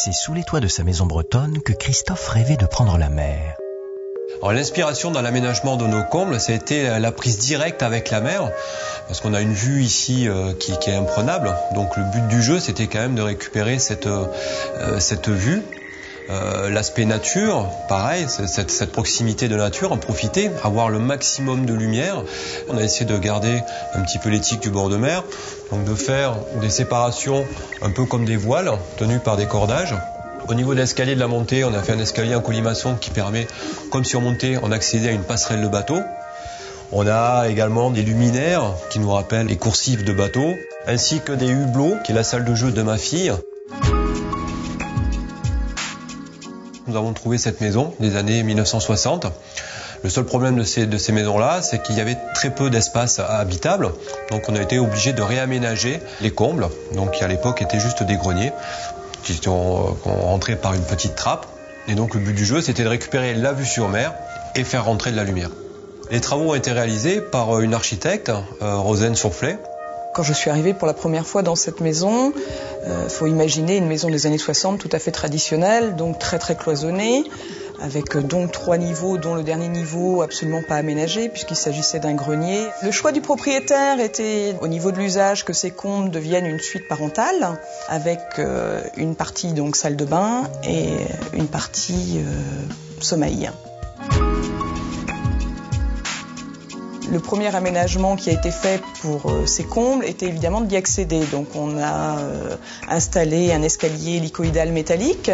C'est sous les toits de sa maison bretonne que Christophe rêvait de prendre la mer. Alors l'inspiration dans l'aménagement de nos combles, ça a été la prise directe avec la mer, parce qu'on a une vue ici qui est imprenable. Donc le but du jeu, c'était quand même de récupérer cette vue. L'aspect nature, pareil, cette proximité de nature, en profiter, avoir le maximum de lumière. On a essayé de garder un petit peu l'éthique du bord de mer, donc de faire des séparations un peu comme des voiles, tenues par des cordages. Au niveau de l'escalier de la montée, on a fait un escalier en colimaçon qui permet, comme si on montait, on accédait à une passerelle de bateau. On a également des luminaires qui nous rappellent les coursives de bateaux, ainsi que des hublots, qui est la salle de jeu de ma fille. Nous avons trouvé cette maison des années 1960. Le seul problème de ces maisons-là, c'est qu'il y avait très peu d'espace habitable. Donc on a été obligé de réaménager les combles, donc qui à l'époque étaient juste des greniers, qui sont rentrés par une petite trappe. Et donc le but du jeu, c'était de récupérer la vue sur mer et faire rentrer de la lumière. Les travaux ont été réalisés par une architecte, Rosane Sourflet. Quand je suis arrivée pour la première fois dans cette maison, faut imaginer une maison des années 60 tout à fait traditionnelle, donc très très cloisonnée, avec donc 3 niveaux, dont le dernier niveau absolument pas aménagé, puisqu'il s'agissait d'un grenier. Le choix du propriétaire était, au niveau de l'usage, que ces combles deviennent une suite parentale, avec une partie donc salle de bain et une partie sommeil. Le premier aménagement qui a été fait pour ces combles était évidemment d'y accéder. Donc on a installé un escalier hélicoïdal métallique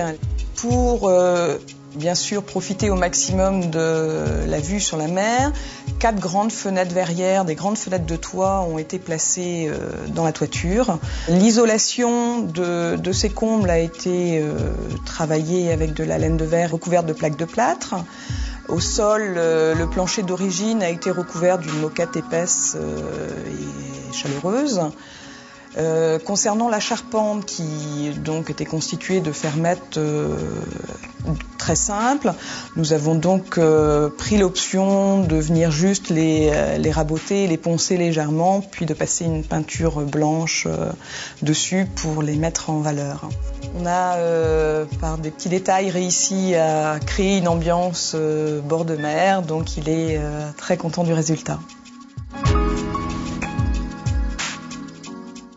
pour bien sûr profiter au maximum de la vue sur la mer. 4 grandes fenêtres verrières, des grandes fenêtres de toit ont été placées dans la toiture. L'isolation de ces combles a été travaillée avec de la laine de verre recouverte de plaques de plâtre. Au sol, le plancher d'origine a été recouvert d'une moquette épaisse et chaleureuse. Concernant la charpente, qui donc était constituée de fermettes très simples, nous avons donc pris l'option de venir juste les raboter, les poncer légèrement, puis de passer une peinture blanche dessus pour les mettre en valeur. On a, par des petits détails, réussi à créer une ambiance bord de mer, donc il est très content du résultat.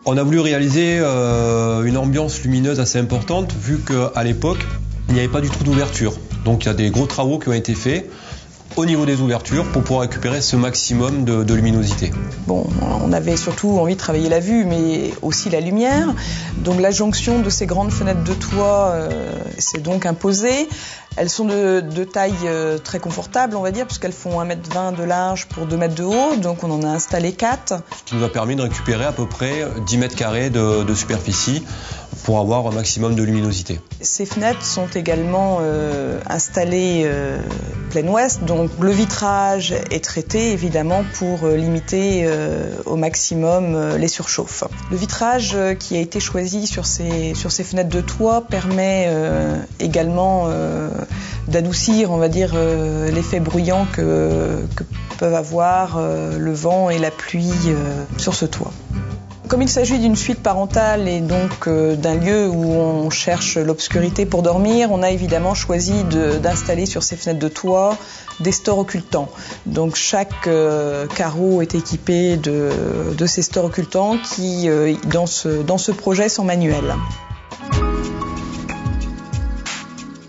On a voulu réaliser une ambiance lumineuse assez importante, vu qu'à l'époque, il n'y avait pas du tout d'ouverture. Donc il y a des gros travaux qui ont été faits au niveau des ouvertures pour pouvoir récupérer ce maximum de luminosité. Bon, on avait surtout envie de travailler la vue, mais aussi la lumière. Donc la jonction de ces grandes fenêtres de toit s'est donc imposée. Elles sont de taille très confortable, on va dire, puisqu'elles font 1,20 m de large pour 2 m de haut. Donc on en a installé 4. Ce qui nous a permis de récupérer à peu près 10 mètres carrés de superficie pour avoir un maximum de luminosité. Ces fenêtres sont également installées plein ouest, donc le vitrage est traité évidemment pour limiter au maximum les surchauffes. Le vitrage qui a été choisi sur ces fenêtres de toit permet également d'adoucir, on va dire, l'effet bruyant que peuvent avoir le vent et la pluie sur ce toit. Comme il s'agit d'une suite parentale et donc d'un lieu où on cherche l'obscurité pour dormir, on a évidemment choisi d'installer sur ces fenêtres de toit des stores occultants. Donc chaque carreau est équipé de ces stores occultants qui, dans ce projet, sont manuels.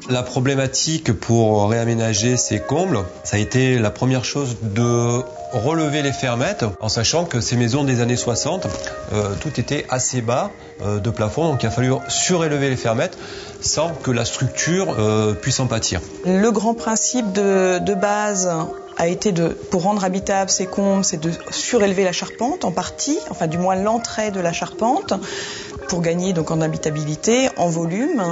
La problématique pour réaménager ces combles, ça a été la première chose de relever les fermettes, en sachant que ces maisons des années 60, tout était assez bas de plafond, donc il a fallu surélever les fermettes sans que la structure puisse en pâtir. Le grand principe de base a été pour rendre habitable ces combles, c'est de surélever la charpente en partie, enfin du moins l'entrée de la charpente, pour gagner donc en habitabilité, en volume.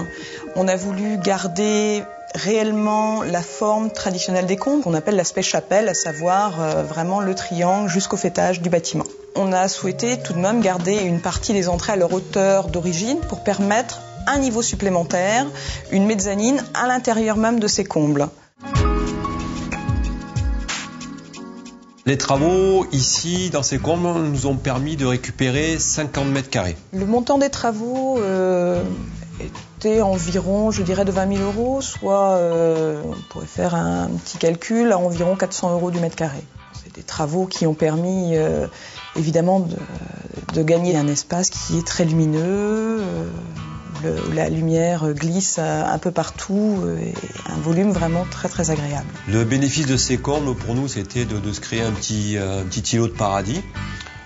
On a voulu garder réellement la forme traditionnelle des combles, qu'on appelle l'aspect chapelle, à savoir vraiment le triangle jusqu'au faîtage du bâtiment. On a souhaité tout de même garder une partie des entrées à leur hauteur d'origine pour permettre un niveau supplémentaire, une mezzanine à l'intérieur même de ces combles. Les travaux ici, dans ces combles, nous ont permis de récupérer 50 mètres carrés. Le montant des travaux coûté environ, je dirais, de 20 000 €, soit, on pourrait faire un petit calcul, à environ 400 € du mètre carré. C'est des travaux qui ont permis, évidemment, de gagner un espace qui est très lumineux, où la lumière glisse un peu partout, et un volume vraiment très très agréable. Le bénéfice de ces combles, pour nous, c'était de se créer un petit îlot de paradis,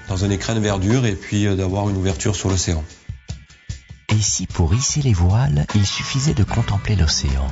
dans un écrin de verdure, et puis d'avoir une ouverture sur l'océan. Et si pour hisser les voiles, il suffisait de contempler l'océan ?